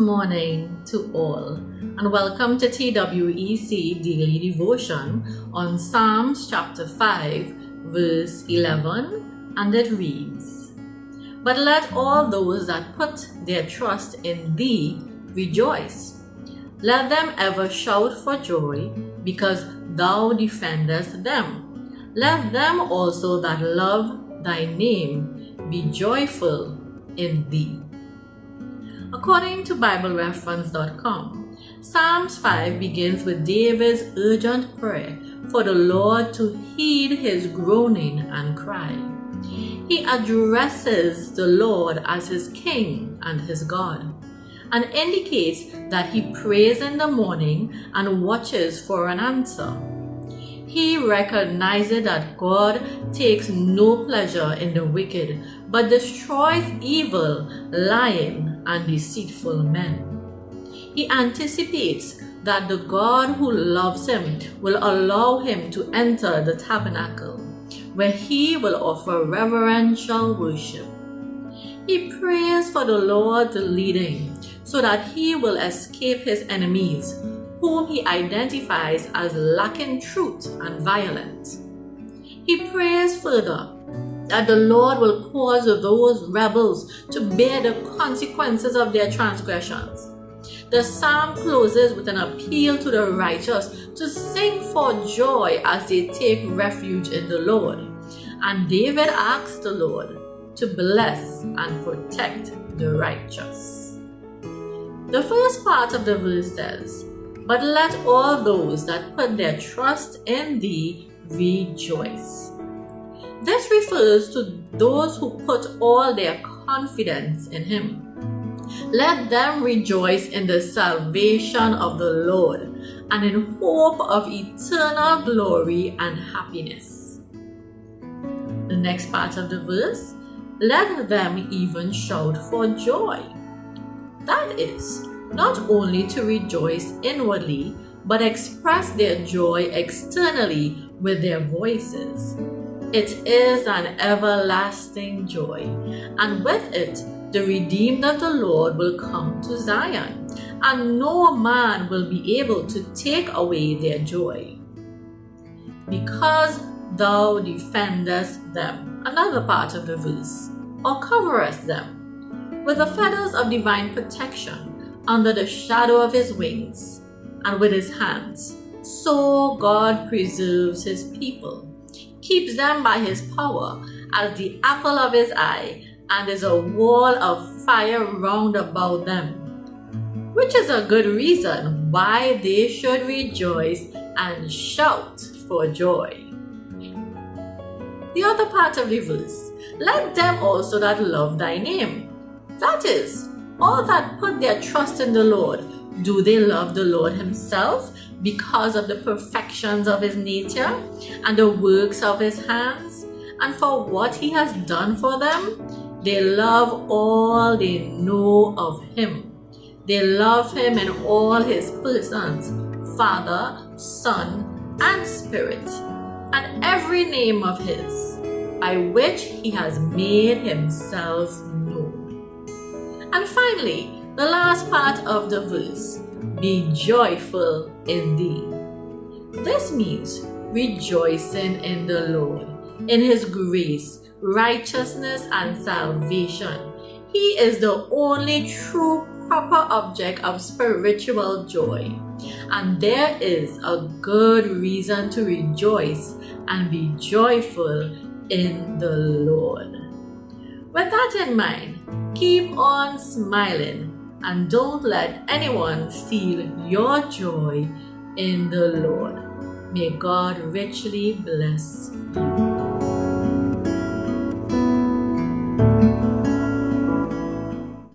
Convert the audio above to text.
morning to all, and welcome to TWEC Daily Devotion on Psalms chapter 5, verse 11, and it reads, "But let all those that put their trust in Thee rejoice. Let them ever shout for joy, because Thou defendest them. Let them also that love Thy name be joyful in Thee." According to BibleReference.com, Psalms 5 begins with David's urgent prayer for the Lord to heed his groaning and cry. He addresses the Lord as his King and his God, and indicates that he prays in the morning and watches for an answer. He recognizes that God takes no pleasure in the wicked, but destroys evil, lying, and deceitful men. He anticipates that the God who loves him will allow him to enter the tabernacle, where he will offer reverential worship. He prays for the Lord to lead him, so that he will escape his enemies, whom he identifies as lacking truth and violent. He prays further that the Lord will cause those rebels to bear the consequences of their transgressions. The psalm closes with an appeal to the righteous to sing for joy as they take refuge in the Lord. And David asks the Lord to bless and protect the righteous. The first part of the verse says, "But let all those that put their trust in Thee rejoice." This refers to those who put all their confidence in Him. Let them rejoice in the salvation of the Lord and in hope of eternal glory and happiness. The next part of the verse, "Let them even shout for joy." That is, not only to rejoice inwardly, but express their joy externally with their voices. It is an everlasting joy, and with it, the redeemed of the Lord will come to Zion, and no man will be able to take away their joy. "Because Thou defendest them," another part of the verse, or coverest them, "with the feathers of divine protection under the shadow of His wings, and with His hands. So God preserves His people, keeps them by His power as the apple of His eye, and is a wall of fire round about them," which is a good reason why they should rejoice and shout for joy. The other part of the verse, "Let them also that love Thy name." That is, all that put their trust in the Lord. Do they love the Lord Himself because of the perfections of His nature and the works of His hands, and for what He has done for them? They love all they know of Him. They love Him in all His persons, Father, Son, and Spirit, and every name of His, by which He has made Himself known. And finally, the last part of the verse, "Be joyful in Thee." This means rejoicing in the Lord, in His grace, righteousness, and salvation. He is the only true proper object of spiritual joy, and there is a good reason to rejoice and be joyful in the Lord. With that in mind, keep on smiling and don't let anyone steal your joy in the Lord. May God richly bless you.